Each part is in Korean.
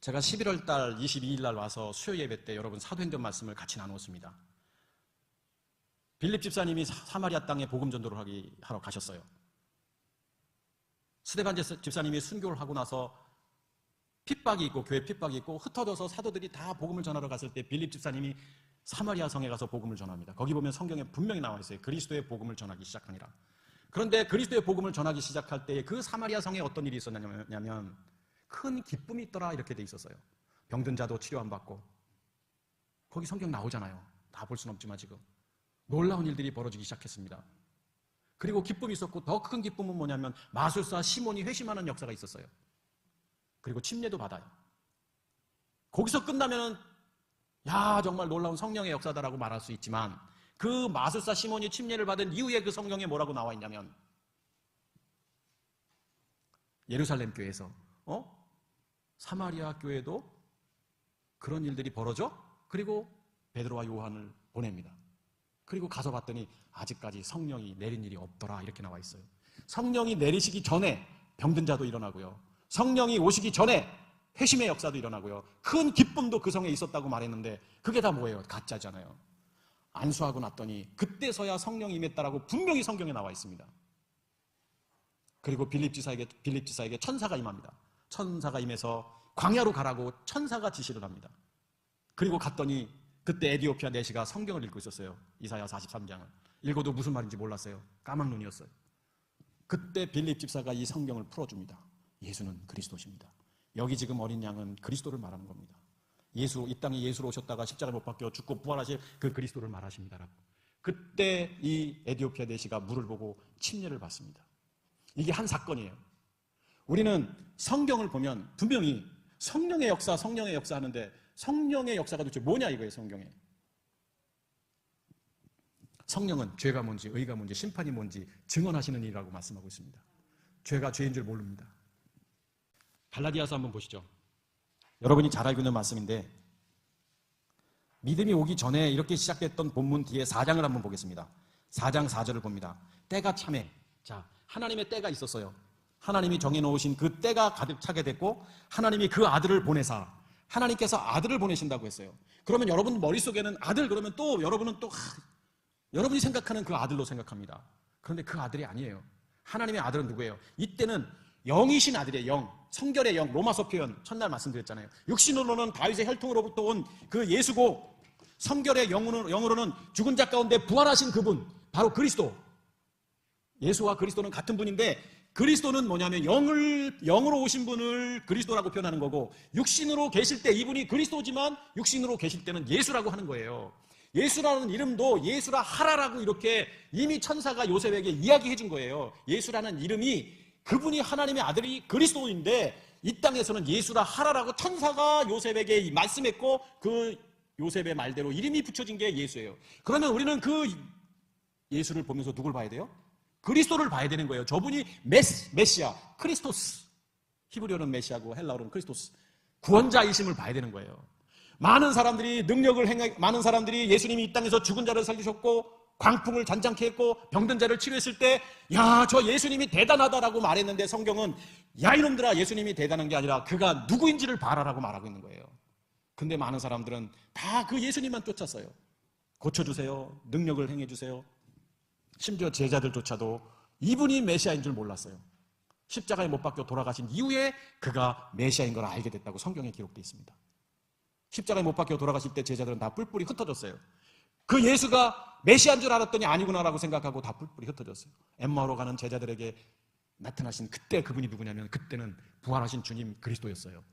제가 11월 달 22일 날 와서 수요 예배 때 여러분 사도행전 말씀을 같이 나누었습니다. 빌립 집사님이 사마리아 땅에 복음 전도를 하러 가셨어요. 스데반 집사님이 순교를 하고 나서 핍박이 있고 교회 핍박이 있고 흩어져서 사도들이 다 복음을 전하러 갔을 때 빌립 집사님이 사마리아 성에 가서 복음을 전합니다. 거기 보면 성경에 분명히 나와 있어요. 그리스도의 복음을 전하기 시작하니라. 그런데 그리스도의 복음을 전하기 시작할 때에 그 사마리아 성에 어떤 일이 있었냐면 큰 기쁨이 있더라 이렇게 돼 있었어요. 병든 자도 치료 안 받고. 거기 성경 나오잖아요. 다 볼 수는 없지만 지금 놀라운 일들이 벌어지기 시작했습니다. 그리고 기쁨이 있었고 더 큰 기쁨은 뭐냐면 마술사 시몬이 회심하는 역사가 있었어요. 그리고 침례도 받아요. 거기서 끝나면은 야 정말 놀라운 성령의 역사다라고 말할 수 있지만 그 마술사 시몬이 침례를 받은 이후에 그 성경에 뭐라고 나와 있냐면 예루살렘 교회에서 사마리아 교회도 그런 일들이 벌어져. 그리고 베드로와 요한을 보냅니다. 그리고 가서 봤더니 아직까지 성령이 내린 일이 없더라 이렇게 나와 있어요. 성령이 내리시기 전에 병든 자도 일어나고요. 성령이 오시기 전에 회심의 역사도 일어나고요. 큰 기쁨도 그 성에 있었다고 말했는데 그게 다 뭐예요? 가짜잖아요. 안수하고 났더니 그때서야 성령이 임했다라고 분명히 성경에 나와 있습니다. 그리고 빌립 지사에게 천사가 임합니다. 천사가 임해서 광야로 가라고 천사가 지시를 합니다. 그리고 갔더니 그때 에디오피아 내시가 성경을 읽고 있었어요. 이사야 43장을. 읽어도 무슨 말인지 몰랐어요. 까막 눈이었어요. 그때 빌립 집사가 이 성경을 풀어줍니다. 예수는 그리스도십니다. 여기 지금 어린 양은 그리스도를 말하는 겁니다. 이 땅에 예수로 오셨다가 십자가에 못 박혀 죽고 부활하실 그 그리스도를 말하십니다라고. 그때 이 에디오피아 내시가 물을 보고 침례를 받습니다. 이게 한 사건이에요. 우리는 성경을 보면 분명히 성령의 역사 하는데 성령의 역사가 도대체 뭐냐 이거예요. 성경에 성령은 죄가 뭔지 의가 뭔지 심판이 뭔지 증언하시는 일이라고 말씀하고 있습니다. 죄가 죄인 줄 모릅니다. 갈라디아서 한번 보시죠. 여러분이 잘 알고 있는 말씀인데 믿음이 오기 전에 이렇게 시작됐던 본문 뒤에 4장을 한번 보겠습니다. 4장 4절을 봅니다. 때가 참에. 자, 하나님의 때가 있었어요. 하나님이 정해놓으신 그 때가 가득 차게 됐고 하나님이 그 아들을 보내사 하나님께서 아들을 보내신다고 했어요. 그러면 여러분 머릿속에는 아들 그러면 또 여러분은 또 여러분이 생각하는 그 아들로 생각합니다. 그런데 그 아들이 아니에요. 하나님의 아들은 누구예요? 이때는 영이신 아들이에요. 영. 성결의 영. 로마서 표현 첫날 말씀드렸잖아요. 육신으로는 다윗의 혈통으로부터 온 그 예수고 성결의 영으로는 죽은 자 가운데 부활하신 그분 바로 그리스도. 예수와 그리스도는 같은 분인데 그리스도는 뭐냐면 영으로 오신 분을 그리스도라고 표현하는 거고 육신으로 계실 때 이분이 그리스도지만 육신으로 계실 때는 예수라고 하는 거예요. 예수라는 이름도 예수라 하라라고 이렇게 이미 천사가 요셉에게 이야기해 준 거예요. 예수라는 이름이 그분이 하나님의 아들이 그리스도인데 이 땅에서는 예수라 하라라고 천사가 요셉에게 말씀했고 그 요셉의 말대로 이름이 붙여진 게 예수예요. 그러면 우리는 그 예수를 보면서 누굴 봐야 돼요? 그리스도를 봐야 되는 거예요. 저분이 메시아, 크리스토스. 히브리어는 메시아고 헬라어는 크리스토스. 구원자이심을 봐야 되는 거예요. 많은 사람들이 많은 사람들이 예수님이 이 땅에서 죽은 자를 살리셨고 광풍을 잔잔케 했고 병든 자를 치료했을 때 야, 저 예수님이 대단하다라고 말했는데 성경은 야 이놈들아 예수님이 대단한 게 아니라 그가 누구인지를 봐라라고 말하고 있는 거예요. 근데 많은 사람들은 다 그 예수님만 쫓았어요. 고쳐주세요. 능력을 행해주세요. 심지어 제자들조차도 이분이 메시아인 줄 몰랐어요. 십자가에 못 박혀 돌아가신 이후에 그가 메시아인 걸 알게 됐다고 성경에 기록되어 있습니다. 십자가에 못 박혀 돌아가실 때 제자들은 다 뿔뿔이 흩어졌어요. 그 예수가 메시아인 줄 알았더니 아니구나라고 생각하고 다 뿔뿔이 흩어졌어요. 엠마오로 가는 제자들에게 나타나신 그때 그분이 누구냐면 그때는 부활하신 주님 그리스도였어요.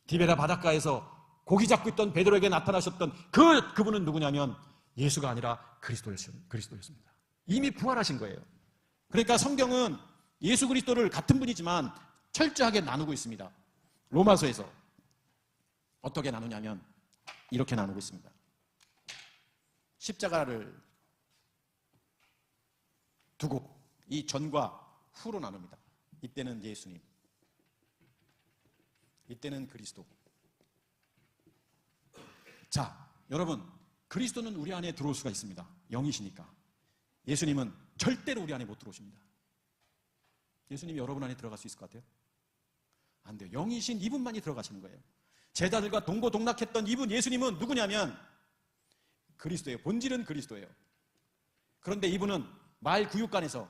디베라 바닷가에서 고기 잡고 있던 베드로에게 나타나셨던 그분은 누구냐면 예수가 아니라 그리스도였습니다. 이미 부활하신 거예요. 그러니까 성경은 예수 그리스도를 같은 분이지만 철저하게 나누고 있습니다. 로마서에서 어떻게 나누냐면 이렇게 나누고 있습니다. 십자가를 두고 이 전과 후로 나눕니다. 이때는 예수님, 이때는 그리스도. 자, 여러분 그리스도는 우리 안에 들어올 수가 있습니다. 영이시니까. 예수님은 절대로 우리 안에 못 들어오십니다. 예수님이 여러분 안에 들어갈 수 있을 것 같아요? 안 돼요. 영이신 이분만이 들어가시는 거예요. 제자들과 동고동락했던 이분 예수님은 누구냐면 그리스도예요. 본질은 그리스도예요. 그런데 이분은 말 구육간에서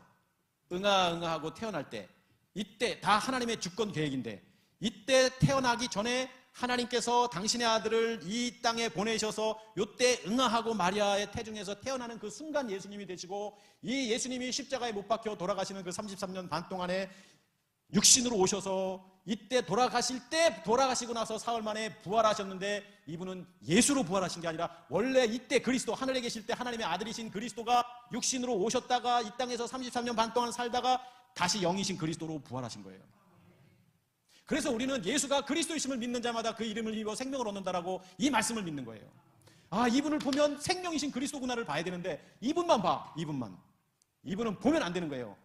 응아응아하고 태어날 때, 이때 다 하나님의 주권 계획인데, 이때 태어나기 전에 하나님께서 당신의 아들을 이 땅에 보내셔서 이때 응아하고 마리아의 태중에서 태어나는 그 순간 예수님이 되시고, 이 예수님이 십자가에 못 박혀 돌아가시는 그 33년 반 동안에 육신으로 오셔서 이때 돌아가시고 나서 사흘 만에 부활하셨는데, 이분은 예수로 부활하신 게 아니라 원래 이때 그리스도, 하늘에 계실 때 하나님의 아들이신 그리스도가 육신으로 오셨다가 이 땅에서 33년 반 동안 살다가 다시 영이신 그리스도로 부활하신 거예요. 그래서 우리는 예수가 그리스도이심을 믿는 자마다 그 이름을 입어 생명을 얻는다라고 이 말씀을 믿는 거예요. 아, 이분을 보면 생명이신 그리스도구나를 봐야 되는데 이분만 봐. 이분은 보면 안 되는 거예요.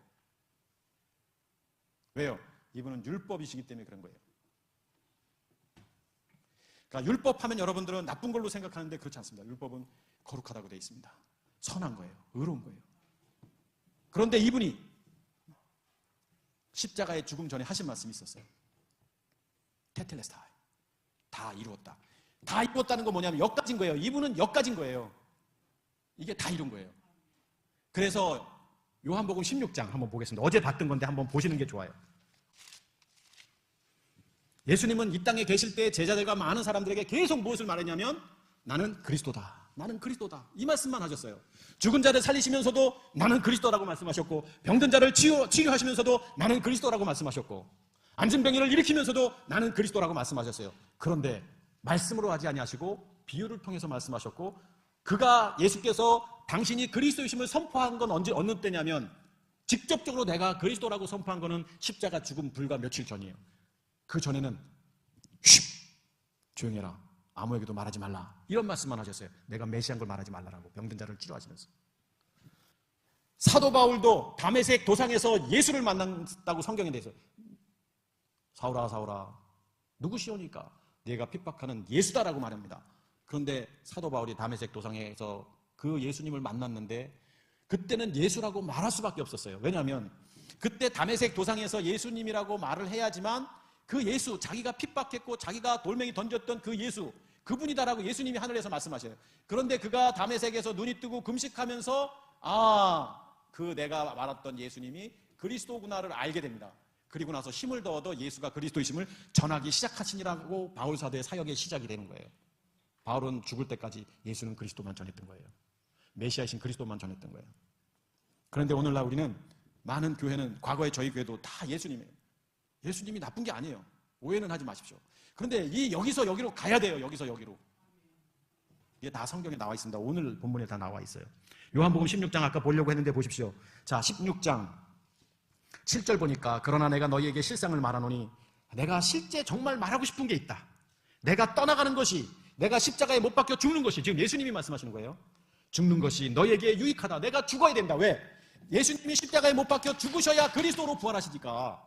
왜요? 이분은 율법이시기 때문에 그런 거예요. 그러니까 율법하면 여러분들은 나쁜 걸로 생각하는데 그렇지 않습니다. 율법은 거룩하다고 되어 있습니다. 선한 거예요. 의로운 거예요. 그런데 이분이 십자가의 죽음 전에 하신 말씀이 있었어요. 테텔레스타이. 다 이루었다. 다 이루었다는 건 뭐냐면 역가진 거예요. 이분은 역가진 거예요. 이게 다 이룬 거예요. 그래서 요한복음 16장 한번 보겠습니다. 어제 봤던 건데 한번 보시는 게 좋아요. 예수님은 이 땅에 계실 때 제자들과 많은 사람들에게 계속 무엇을 말했냐면 나는 그리스도다. 나는 그리스도다. 이 말씀만 하셨어요. 죽은 자를 살리시면서도 나는 그리스도라고 말씀하셨고, 병든 자를 치유하시면서도 나는 그리스도라고 말씀하셨고, 앉은 병이를 일으키면서도 나는 그리스도라고 말씀하셨어요. 그런데 말씀으로 하지 아니하시고 비유를 통해서 말씀하셨고, 예수께서 당신이 그리스도이심을 선포한 건 어느 때냐면 직접적으로 내가 그리스도라고 선포한 거는 십자가 죽음 불과 며칠 전이에요. 그 전에는 조용히 해라. 아무에게도 말하지 말라. 이런 말씀만 하셨어요. 내가 메시아인 걸 말하지 말라라고, 병든 자를 치료하시면서. 사도 바울도 다메섹 도상에서 예수를 만났다고 성경에 대해서, 사울아 사울아 누구시오니까? 네가 핍박하는 예수다라고 말합니다. 그런데 사도 바울이 다메섹 도상에서 그 예수님을 만났는데 그때는 예수라고 말할 수밖에 없었어요. 왜냐하면 그때 다메섹 도상에서 예수님이라고 말을 해야지만 그 예수, 자기가 핍박했고 자기가 돌멩이 던졌던 그 예수, 그분이다라고 예수님이 하늘에서 말씀하셔요. 그런데 그가 다메섹에서 눈이 뜨고 금식하면서 그 내가 말했던 예수님이 그리스도구나를 알게 됩니다. 그리고 나서 힘을 더 얻어 예수가 그리스도이심을 전하기 시작하시니라고 바울 사도의 사역의 시작이 되는 거예요. 바울은 죽을 때까지 예수는 그리스도만 전했던 거예요. 메시아이신 그리스도만 전했던 거예요. 그런데 오늘날 우리는, 많은 교회는, 과거에 저희 교회도 다 예수님이에요. 예수님이 나쁜 게 아니에요. 오해는 하지 마십시오. 그런데 여기서 여기로 가야 돼요. 여기서 여기로. 이게 다 성경에 나와 있습니다. 오늘 본문에 다 나와 있어요. 요한복음 16장 아까 보려고 했는데 보십시오. 자, 16장 7절 보니까 그러나 내가 너희에게 실상을 말하노니 내가 실제 정말 말하고 싶은 게 있다. 내가 떠나가는 것이, 내가 십자가에 못 박혀 죽는 것이, 지금 예수님이 말씀하시는 거예요. 죽는 것이 너희에게 유익하다. 내가 죽어야 된다. 왜? 예수님이 십자가에 못 박혀 죽으셔야 그리스도로 부활하시니까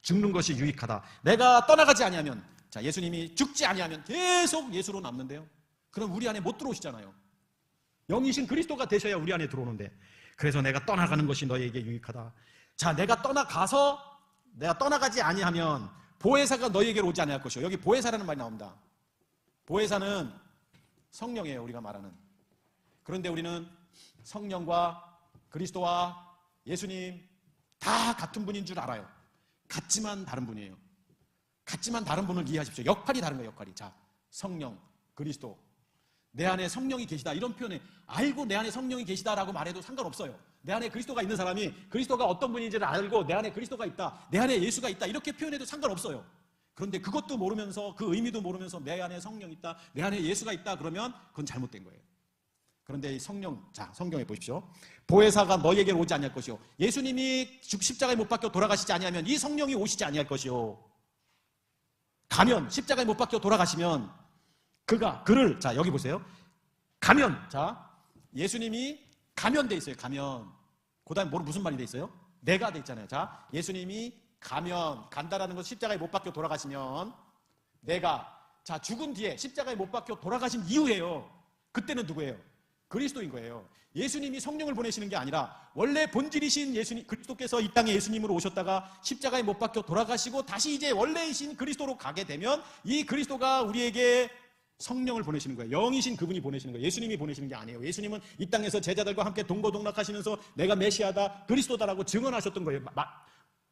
죽는 것이 유익하다. 내가 떠나가지 아니하면, 자, 예수님이 죽지 아니하면 계속 예수로 남는데요. 그럼 우리 안에 못 들어오시잖아요. 영이신 그리스도가 되셔야 우리 안에 들어오는데, 그래서 내가 떠나가는 것이 너희에게 유익하다. 자, 내가 떠나가지 아니하면 보혜사가 너희에게 오지 아니할 것이요. 여기 보혜사라는 말이 나옵니다. 보혜사는 성령이에요, 우리가 말하는. 그런데 우리는 성령과 그리스도와 예수님 다 같은 분인 줄 알아요. 같지만 다른 분이에요. 같지만 다른 분을 이해하십시오. 역할이 다른 거예요, 역할이. 자, 성령, 그리스도. 내 안에 성령이 계시다. 이런 표현에 알고 내 안에 성령이 계시다라고 말해도 상관없어요. 내 안에 그리스도가 있는 사람이 그리스도가 어떤 분인지를 알고 내 안에 그리스도가 있다, 내 안에 예수가 있다, 이렇게 표현해도 상관없어요. 그런데 그것도 모르면서, 그 의미도 모르면서 내 안에 성령이 있다, 내 안에 예수가 있다 그러면 그건 잘못된 거예요. 그런데 이 성령, 자, 성경에 보십시오. 보혜사가 너희에게 오지 아니할 것이요. 예수님이 십자가에 못 박혀 돌아가시지 아니하면 이 성령이 오시지 아니할 것이요. 가면, 십자가에 못 박혀 돌아가시면 그를, 자, 여기 보세요. 가면, 자, 예수님이 가면 돼 있어요. 가면. 그 다음에 무슨 말이 돼 있어요? 내가 돼 있잖아요. 자, 예수님이 간다라는 건 십자가에 못 박혀 돌아가시면 내가, 자, 죽은 뒤에 십자가에 못 박혀 돌아가신 이후에요. 그때는 누구예요? 그리스도인 거예요. 예수님이 성령을 보내시는 게 아니라 원래 본질이신 예수님, 그리스도께서 이 땅에 예수님으로 오셨다가 십자가에 못 박혀 돌아가시고 다시 이제 원래이신 그리스도로 가게 되면 이 그리스도가 우리에게 성령을 보내시는 거예요. 영이신 그분이 보내시는 거예요. 예수님이 보내시는 게 아니에요. 예수님은 이 땅에서 제자들과 함께 동고동락하시면서 내가 메시아다, 그리스도다라고 증언하셨던 거예요.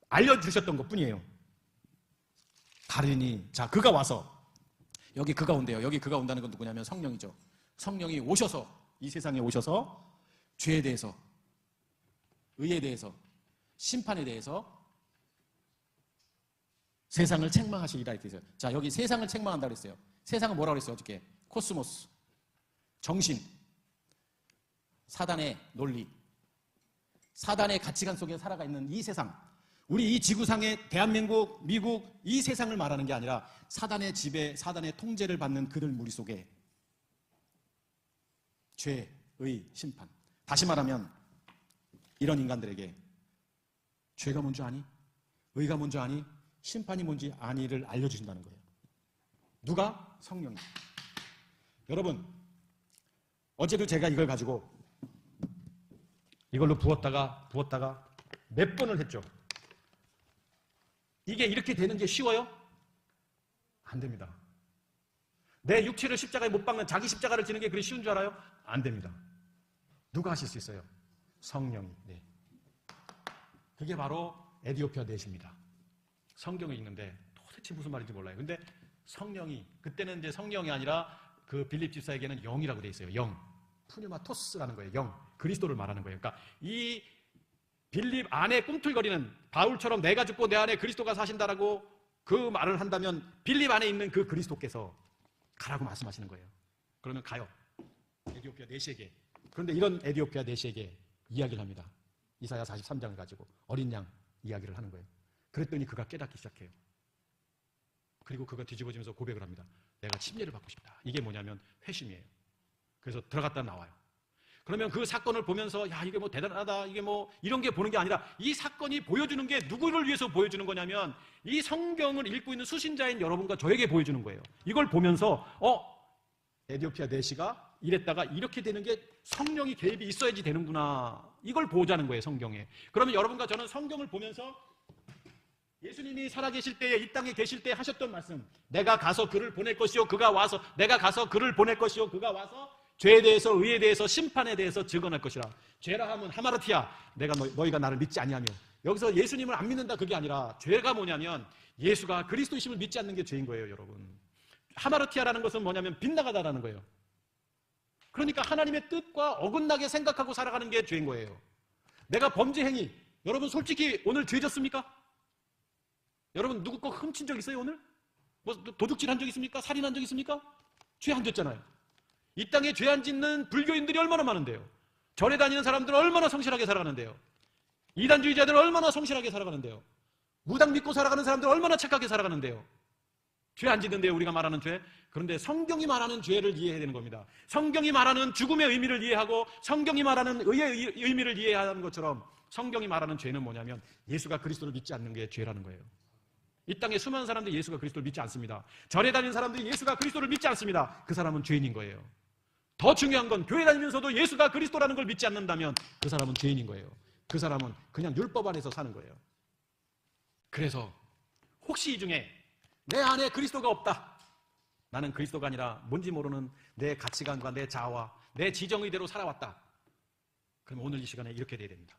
알려주셨던 것뿐이에요. 다르니, 자, 그가 와서, 여기 그가 온대요. 여기 그가 온다는 건 누구냐면 성령이죠. 성령이 오셔서, 이 세상에 오셔서 죄에 대해서, 의에 대해서, 심판에 대해서 세상을 책망하시리라 이렇게 했어요. 자, 여기 세상을 책망한다고 그랬어요. 세상은 뭐라고 그랬어요? 어저께 코스모스, 정신, 사단의 논리, 사단의 가치관 속에 살아가 있는 이 세상, 우리 이 지구상의 대한민국, 미국 이 세상을 말하는 게 아니라 사단의 지배, 사단의 통제를 받는 그들 무리 속에 죄, 의, 심판. 다시 말하면 이런 인간들에게 죄가 뭔지 아니? 의가 뭔지 아니? 심판이 뭔지 아니를 알려주신다는 거예요. 누가? 성령이. 여러분, 어제도 제가 이걸 가지고 이걸로 부었다가 몇 번을 했죠. 이게 이렇게 되는 게 쉬워요? 안 됩니다. 내 육체를 십자가에 못 박는 자기 십자가를 지는 게 그리 쉬운 줄 알아요? 안 됩니다. 누가 하실 수 있어요? 성령이. 네. 그게 바로 에디오피아 넷입니다. 성경에 있는데 도대체 무슨 말인지 몰라요. 근데 성령이, 그때는 이제 성령이 아니라 그 빌립 집사에게는 영이라고 돼 있어요. 영. 푸뉴마토스라는 거예요. 영. 그리스도를 말하는 거예요. 그러니까 이 빌립 안에 꿈틀거리는 바울처럼 내가 죽고 내 안에 그리스도가 사신다라고 그 말을 한다면 빌립 안에 있는 그 그리스도께서 가라고 말씀하시는 거예요. 그러면 가요. 에디오피아 넷에게. 그런데 이런 에디오피아 넷에게 이야기를 합니다. 이사야 43장을 가지고 어린 양 이야기를 하는 거예요. 그랬더니 그가 깨닫기 시작해요. 그리고 그가 뒤집어지면서 고백을 합니다. 내가 침례를 받고 싶다. 이게 뭐냐면 회심이에요. 그래서 들어갔다 나와요. 그러면 그 사건을 보면서 야, 이게 뭐 대단하다, 이게 뭐 이런 게 보는 게 아니라 이 사건이 보여주는 게 누구를 위해서 보여주는 거냐면 이 성경을 읽고 있는 수신자인 여러분과 저에게 보여주는 거예요. 이걸 보면서 에디오피아 내시가 이랬다가 이렇게 되는 게 성령이 개입이 있어야지 되는구나. 이걸 보자는 거예요, 성경에. 그러면 여러분과 저는 성경을 보면서 예수님이 살아계실 때에 이 땅에 계실 때 하셨던 말씀, 내가 가서 그를 보낼 것이요 그가 와서, 내가 가서 그를 보낼 것이요 그가 와서 죄에 대해서, 의에 대해서, 심판에 대해서 증언할 것이라. 죄라 하면 하마르티야, 내가 너희가 나를 믿지 아니하며. 여기서 예수님을 안 믿는다 그게 아니라 죄가 뭐냐면 예수가 그리스도이심을 믿지 않는 게 죄인 거예요, 여러분. 하마르티아라는 것은 뭐냐면 빗나가다라는 거예요. 그러니까 하나님의 뜻과 어긋나게 생각하고 살아가는 게 죄인 거예요. 내가 범죄 행위, 여러분 솔직히 오늘 죄 졌습니까? 여러분 누구 거 훔친 적 있어요 오늘? 뭐 도둑질 한 적 있습니까? 살인한 적 있습니까? 죄 안 졌잖아요. 이 땅에 죄 안 짓는 불교인들이 얼마나 많은데요. 절에 다니는 사람들은 얼마나 성실하게 살아가는데요. 이단주의자들은 얼마나 성실하게 살아가는데요. 무당 믿고 살아가는 사람들은 얼마나 착하게 살아가는데요. 죄 안 짓는데요, 우리가 말하는 죄. 그런데 성경이 말하는 죄를 이해해야 되는 겁니다. 성경이 말하는 죽음의 의미를 이해하고 성경이 말하는 의의 의미를 이해하는 것처럼 성경이 말하는 죄는 뭐냐면 예수가 그리스도를 믿지 않는 게 죄라는 거예요. 이 땅에 수많은 사람들이 예수가 그리스도를 믿지 않습니다. 절에 다니는 사람들이 예수가 그리스도를 믿지 않습니다. 그 사람은 죄인인 거예요. 더 중요한 건 교회 다니면서도 예수가 그리스도라는 걸 믿지 않는다면 그 사람은 죄인인 거예요. 그 사람은 그냥 율법 안에서 사는 거예요. 그래서 혹시 이 중에 내 안에 그리스도가 없다, 나는 그리스도가 아니라 뭔지 모르는 내 가치관과 내 자아와 내 지정의대로 살아왔다, 그럼 오늘 이 시간에 이렇게 돼야 됩니다.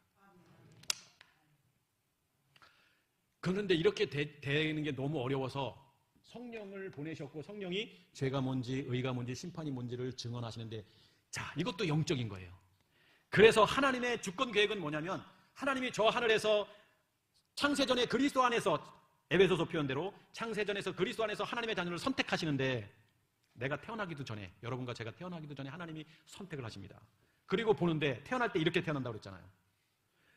그런데 이렇게 되는 게 너무 어려워서 성령을 보내셨고 성령이 죄가 뭔지 의가 뭔지 심판이 뭔지를 증언하시는데, 자, 이것도 영적인 거예요. 그래서 하나님의 주권 계획은 뭐냐면 하나님이 저 하늘에서 창세전에 그리스도 안에서, 에베소서 표현대로 창세전에서 그리스도 안에서 하나님의 자녀를 선택하시는데, 내가 태어나기도 전에, 여러분과 제가 태어나기도 전에 하나님이 선택을 하십니다. 그리고 보는데 태어날 때 이렇게 태어난다고 그랬잖아요.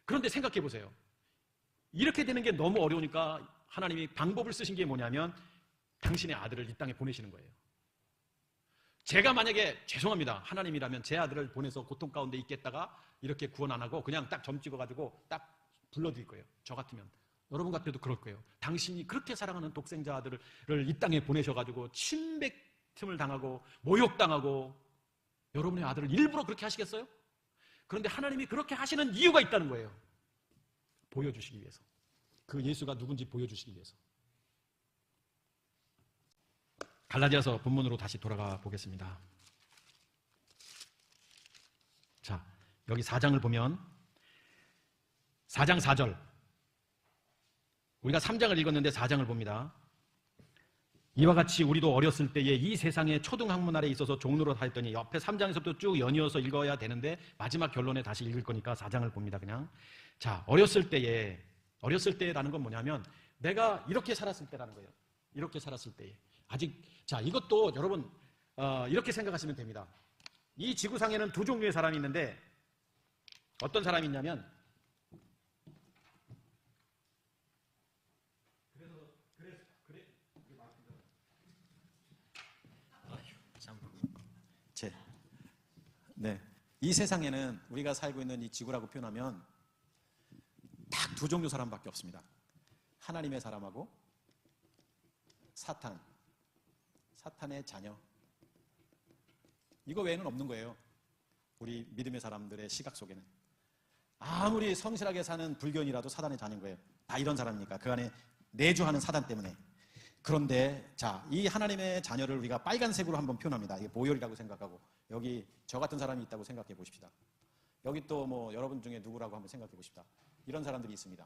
그런데 생각해 보세요. 이렇게 되는 게 너무 어려우니까 하나님이 방법을 쓰신 게 뭐냐면 당신의 아들을 이 땅에 보내시는 거예요. 제가 만약에, 죄송합니다, 하나님이라면 제 아들을 보내서 고통 가운데 있겠다가 이렇게 구원 안 하고 그냥 딱 점 찍어가지고 딱 불러드릴 거예요. 저 같으면. 여러분 같아도 그럴 거예요. 당신이 그렇게 사랑하는 독생자 아들을 이 땅에 보내셔가지고 침뱉음을 당하고 모욕당하고 여러분의 아들을 일부러 그렇게 하시겠어요? 그런데 하나님이 그렇게 하시는 이유가 있다는 거예요. 보여주시기 위해서. 그 예수가 누군지 보여주시기 위해서. 갈라디아서 본문으로 다시 돌아가 보겠습니다. 자, 여기 4장을 보면 4장 4절, 우리가 3장을 읽었는데 4장을 봅니다. 이와 같이 우리도 어렸을 때에 이 세상의 초등학문 아래 있어서 종로로 하였더니, 옆에 3장에서부터 쭉 연이어서 읽어야 되는데 마지막 결론에 다시 읽을 거니까 4장을 봅니다. 그냥. 자, 어렸을 때라는 건 뭐냐면 내가 이렇게 살았을 때라는 거예요. 이렇게 살았을 때에. 아직, 자, 이것도 여러분 이렇게 생각하시면 됩니다. 이 지구상에는 두 종류의 사람이 있는데, 어떤 사람이 있냐면, 이 세상에는 우리가 살고 있는 이 지구라고 표현하면 딱 두 종류 사람밖에 없습니다. 하나님의 사람하고 사탄의 자녀. 이거 외에는 없는 거예요. 우리 믿음의 사람들의 시각 속에는. 아무리 성실하게 사는 불교인이라도 사단의 자녀인 거예요. 다 이런 사람이니까. 그 안에 내주하는 사단 때문에. 그런데 자, 이 하나님의 자녀를 우리가 빨간색으로 한번 표현합니다. 이게 보혈이라고 생각하고, 여기 저 같은 사람이 있다고 생각해 보십시다. 여기 또 뭐 여러분 중에 누구라고 한번 생각해 보십시다. 이런 사람들이 있습니다.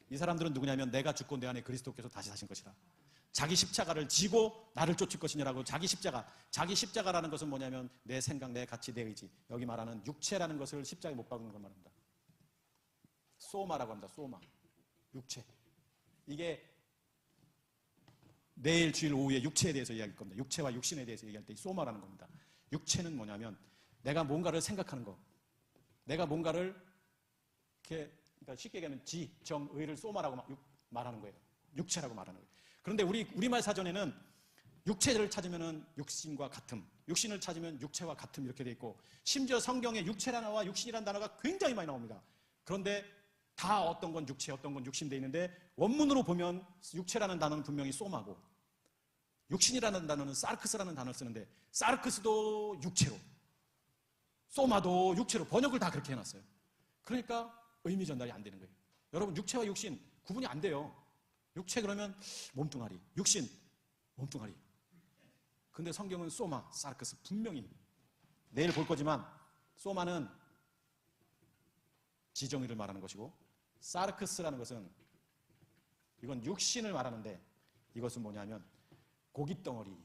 이 사람들은 누구냐면, 내가 죽고 내 안에 그리스도께서 다시 사신 것이다. 자기 십자가를 지고 나를 쫓을 것이냐라고. 자기 십자가라는 것은 뭐냐면 내 생각, 내 가치, 내 의지. 여기 말하는 육체라는 것을 십자가에 못 박는 걸 말합니다. 소마라고 합니다. 소마. 육체. 이게 내일 주일 오후에 육체에 대해서 이야기할 겁니다. 육체와 육신에 대해서 얘기할 때 이 소마라는 겁니다. 육체는 뭐냐면 내가 뭔가를 생각하는 거. 내가 뭔가를 이렇게, 그러니까 쉽게 얘기하면 지, 정, 의를 소마라고 말하는 거예요. 육체라고 말하는 거예요. 그런데 우리말 사전에는 육체를 찾으면은 육신과 같음, 육신을 찾으면 육체와 같음 이렇게 돼 있고, 심지어 성경에 육체라는 단어와 육신이라는 단어가 굉장히 많이 나옵니다. 그런데 다 어떤 건 육체, 어떤 건 육신 돼 있는데, 원문으로 보면 육체라는 단어는 분명히 소마고, 육신이라는 단어는 사르크스라는 단어를 쓰는데, 사르크스도 육체로, 소마도 육체로, 번역을 다 그렇게 해놨어요. 그러니까 의미 전달이 안 되는 거예요. 여러분, 육체와 육신 구분이 안 돼요. 육체 그러면 몸뚱아리, 육신 몸뚱아리. 근데 성경은 소마, 사르크스 분명히, 내일 볼 거지만 소마는 지정의를 말하는 것이고, 사르크스라는 것은, 이건 육신을 말하는데, 이것은 뭐냐면 고깃덩어리,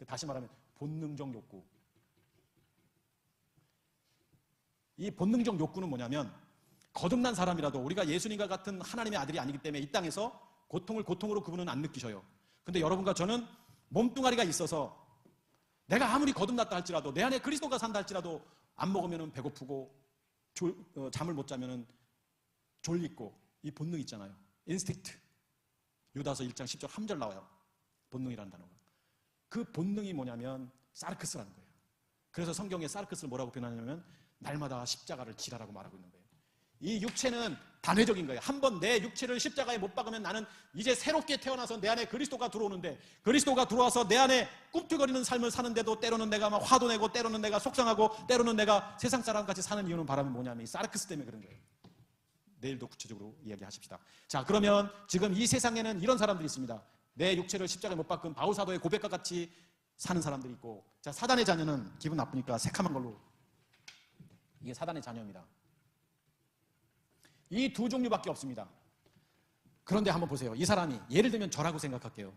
다시 말하면 본능적 욕구. 이 본능적 욕구는 뭐냐면, 거듭난 사람이라도, 우리가 예수님과 같은 하나님의 아들이 아니기 때문에 이 땅에서 고통을 고통으로 그분은 안 느끼셔요. 근데 여러분과 저는 몸뚱아리가 있어서 내가 아무리 거듭났다 할지라도, 내 안에 그리스도가 산다 할지라도, 안 먹으면 배고프고 잠을 못 자면 졸리고, 이 본능 있잖아요. 인스틱트. 유다서 1장 10절 함절 나와요. 본능이라는 단어가. 그 본능이 뭐냐면 사르크스라는 거예요. 그래서 성경에 사르크스를 뭐라고 표현하냐면 날마다 십자가를 지라라고 말하고 있는 거예요. 이 육체는 단회적인 거예요. 한번 내 육체를 십자가에 못 박으면 나는 이제 새롭게 태어나서 내 안에 그리스도가 들어오는데, 그리스도가 들어와서 내 안에 꿈틀거리는 삶을 사는데도 때로는 내가 막 화도 내고, 때로는 내가 속상하고, 때로는 내가 세상 사람같이 사는 이유는 바라면 뭐냐면 이 사르크스 때문에 그런 거예요. 내일도 구체적으로 이야기하십시다. 자, 그러면 지금 이 세상에는 이런 사람들이 있습니다. 내 육체를 십자가에 못 박은 바울사도의 고백과 같이 사는 사람들이 있고, 자, 사단의 자녀는 기분 나쁘니까 새카만 걸로, 이게 사단의 자녀입니다. 이 두 종류밖에 없습니다. 그런데 한번 보세요. 이 사람이, 예를 들면 저라고 생각할게요.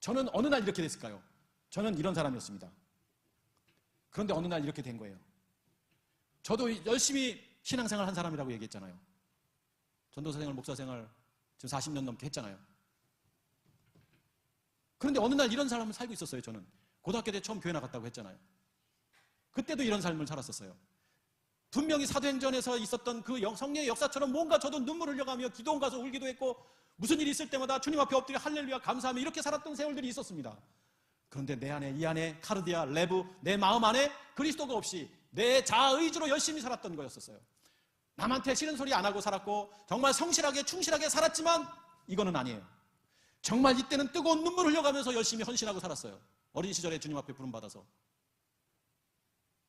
저는 어느 날 이렇게 됐을까요? 저는 이런 사람이었습니다. 그런데 어느 날 이렇게 된 거예요. 저도 열심히 신앙생활 한 사람이라고 얘기했잖아요. 전도사생활, 목사생활 지금 40년 넘게 했잖아요. 그런데 어느 날 이런 삶을 살고 있었어요. 저는 고등학교 때 처음 교회 나갔다고 했잖아요. 그때도 이런 삶을 살았었어요. 분명히 사도행전에서 있었던 그 성령의 역사처럼 뭔가 저도 눈물을 흘려가며 기도원 가서 울기도 했고, 무슨 일이 있을 때마다 주님 앞에 엎드려 할렐루야 감사하며 이렇게 살았던 세월들이 있었습니다. 그런데 내 안에, 이 안에 카르디아, 레브, 내 마음 안에 그리스도가 없이 내 자아의지로 열심히 살았던 거였었어요. 남한테 싫은 소리 안 하고 살았고, 정말 성실하게 충실하게 살았지만 이거는 아니에요. 정말 이때는 뜨거운 눈물 흘려가면서 열심히 헌신하고 살았어요. 어린 시절에 주님 앞에 부름받아서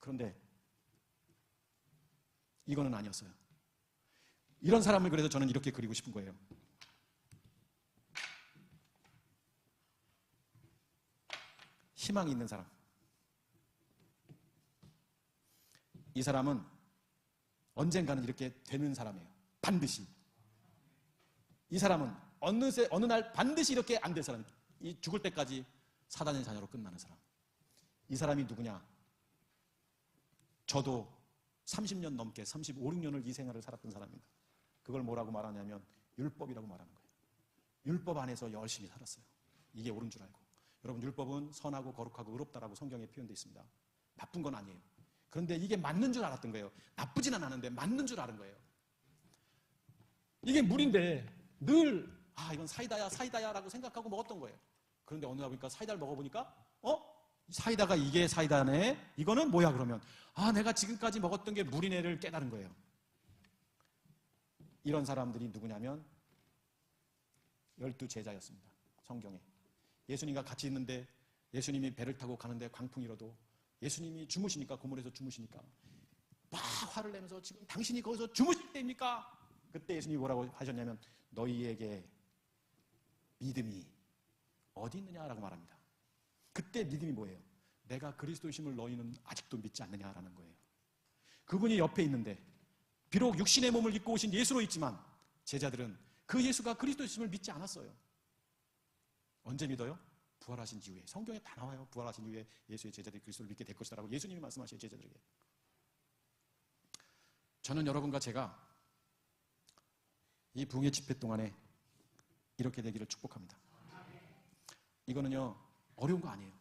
그런데 이거는 아니었어요. 이런 사람을 그래서 저는 이렇게 그리고 싶은 거예요. 희망이 있는 사람. 이 사람은 언젠가는 이렇게 되는 사람이에요. 반드시. 이 사람은 어느 날 반드시 이렇게 안 될 사람. 이 죽을 때까지 사단의 자녀로 끝나는 사람. 이 사람이 누구냐? 저도 30년 넘게 35, 6년을 이 생활을 살았던 사람입니다. 그걸 뭐라고 말하냐면 율법이라고 말하는 거예요. 율법 안에서 열심히 살았어요. 이게 옳은 줄 알고. 여러분, 율법은 선하고 거룩하고 의롭다라고 성경에 표현되어 있습니다. 나쁜 건 아니에요. 그런데 이게 맞는 줄 알았던 거예요. 나쁘지는 않은데 맞는 줄 아는 거예요. 이게 물인데 늘 이건 사이다야 라고 생각하고 먹었던 거예요. 그런데 어느 날 보니까 사이다를 먹어보니까 사이다가 이게 사이다네? 이거는 뭐야 그러면? 내가 지금까지 먹었던 게 물이네를 깨달은 거예요. 이런 사람들이 누구냐면 12제자였습니다. 성경에. 예수님과 같이 있는데 예수님이 배를 타고 가는데 광풍이 일어도 예수님이 주무시니까, 고물에서 주무시니까 막 화를 내면서 지금 당신이 거기서 주무실 때입니까? 그때 예수님이 뭐라고 하셨냐면 너희에게 믿음이 어디 있느냐라고 말합니다. 그때 믿음이 뭐예요? 내가 그리스도이심을 너희는 아직도 믿지 않느냐라는 거예요. 그분이 옆에 있는데 비록 육신의 몸을 입고 오신 예수로 있지만 제자들은 그 예수가 그리스도이심을 믿지 않았어요. 언제 믿어요? 부활하신 이후에. 성경에 다 나와요. 부활하신 이후에 예수의 제자들이 그리스도를 믿게 될 것이다 라고 예수님이 말씀하셔요. 제자들에게. 저는 여러분과 제가 이 부흥의 집회 동안에 이렇게 되기를 축복합니다. 이거는요 어려운 거 아니에요.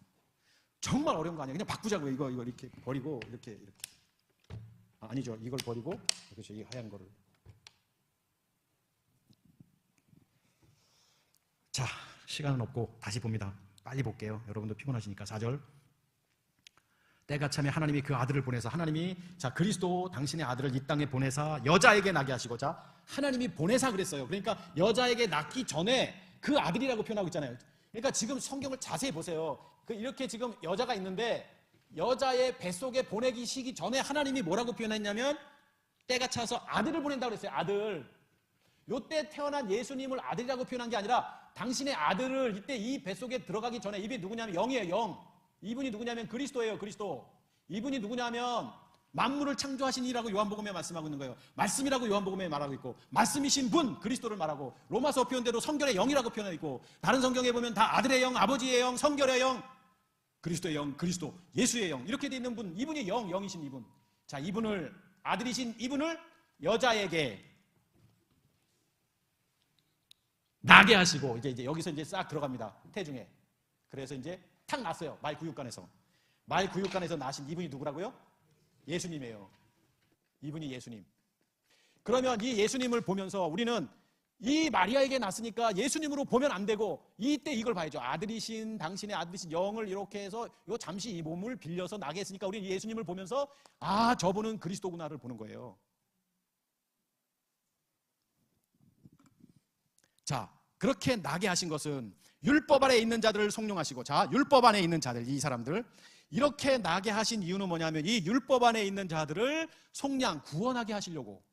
정말 어려운 거 아니에요. 그냥 바꾸자고요. 이거 이렇게 버리고 이렇게 아니죠. 이걸 버리고 그렇죠. 이 하얀 거를. 자, 시간은 없고 다시 봅니다. 빨리 볼게요. 여러분도 피곤하시니까. 4절. 때가 차면 하나님이 그 아들을 보내서 하나님이 그리스도 당신의 아들을 이 땅에 보내사 여자에게 낳게 하시고자 하나님이 보내사 그랬어요. 그러니까 여자에게 낳기 전에 그 아들이라고 표현하고 있잖아요. 그러니까 지금 성경을 자세히 보세요. 이렇게 지금 여자가 있는데 여자의 뱃속에 보내기 시기 전에 하나님이 뭐라고 표현했냐면 때가 차서 아들을 보낸다고 그랬어요. 아들. 요때 태어난 예수님을 아들이라고 표현한 게 아니라 당신의 아들을 이때 이 뱃속에 들어가기 전에, 이분이 누구냐면 영이에요. 영. 이분이 누구냐면 그리스도예요. 그리스도. 이분이 누구냐면 만물을 창조하신 이라고 요한복음에 말씀하고 있는 거예요. 말씀이라고 요한복음에 말하고 있고, 말씀이신 분 그리스도를 말하고, 로마서 표현대로 성결의 영이라고 표현하고 있고, 다른 성경에 보면 다 아들의 영, 아버지의 영, 성결의 영, 그리스도의 영, 그리스도, 예수의 영 이렇게 돼 있는 분, 이분이 영이신 이분. 자, 이분을, 아들이신 이분을 여자에게 나게 하시고, 이제 여기서 이제 싹 들어갑니다. 태중에. 그래서 이제 탁 났어요. 말구육간에서. 말구육간에서 나신 이분이 누구라고요? 예수님이에요. 이분이 예수님. 그러면 이 예수님을 보면서 우리는 이 마리아에게 낳았으니까 예수님으로 보면 안 되고 이때 이걸 봐야죠. 아들이신, 당신의 아들이신 영을 이렇게 해서 요 잠시 이 몸을 빌려서 나게 했으니까 우리는 예수님을 보면서 저분은 그리스도구나를 보는 거예요. 자, 그렇게 나게 하신 것은 율법 아래 있는 자들을 속량하시고, 자, 율법 안에 있는 자들, 이 사람들 이렇게 나게 하신 이유는 뭐냐면 이 율법 안에 있는 자들을 속량, 구원하게 하시려고.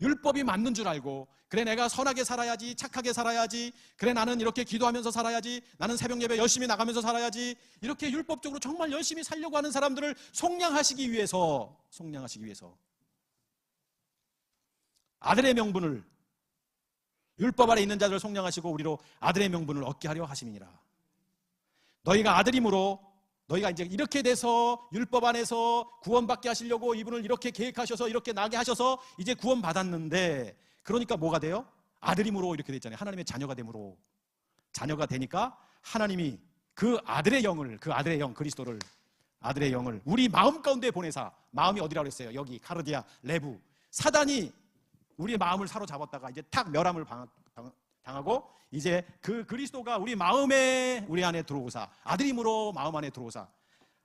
율법이 맞는 줄 알고, 그래 내가 선하게 살아야지, 착하게 살아야지, 그래 나는 이렇게 기도하면서 살아야지, 나는 새벽 예배 열심히 나가면서 살아야지, 이렇게 율법적으로 정말 열심히 살려고 하는 사람들을 속량하시기 위해서 아들의 명분을, 율법 아래 있는 자들을 속량하시고 우리로 아들의 명분을 얻게 하려 하심이니라. 너희가 아들이므로, 너희가 이제 이렇게 돼서 율법 안에서 구원받게 하시려고 이분을 이렇게 계획하셔서 이렇게 나게 하셔서 이제 구원받았는데, 그러니까 뭐가 돼요? 아들이므로 이렇게 됐잖아요. 하나님의 자녀가 됨으로. 자녀가 되니까 하나님이 그 아들의 영을, 그 아들의 영 그리스도를, 아들의 영을 우리 마음 가운데 보내사, 마음이 어디라고 했어요? 여기 카르디아 레부. 사단이 우리의 마음을 사로잡았다가 이제 탁 멸함을 당하고 이제 그 그리스도가 우리 마음에, 우리 안에 들어오사, 아들임으로 마음 안에 들어오사.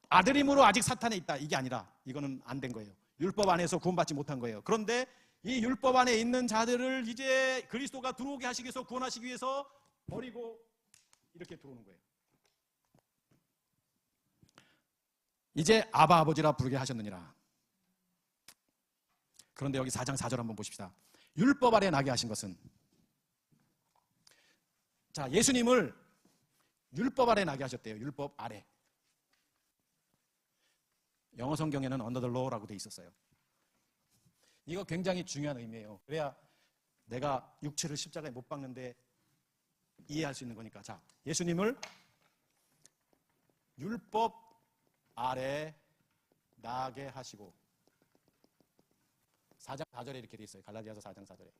아들임으로 아직 사탄에 있다, 이게 아니라 이거는 안 된 거예요. 율법 안에서 구원받지 못한 거예요. 그런데 이 율법 안에 있는 자들을 이제 그리스도가 들어오게 하시기 위해서, 구원하시기 위해서 버리고 이렇게 들어오는 거예요. 이제 아바 아버지라 부르게 하셨느니라. 그런데 여기 4장 4절 한번 보십시다. 율법 아래 나게 하신 것은, 자, 예수님을 율법 아래 나게 하셨대요. 율법 아래. 영어 성경에는 under the law라고 돼 있었어요. 이거 굉장히 중요한 의미예요. 그래야 내가 육체를 십자가에 못 박는데 이해할 수 있는 거니까. 자, 예수님을 율법 아래 나게 하시고, 4장 4절에 이렇게 돼 있어요. 갈라디아서 4장 4절에.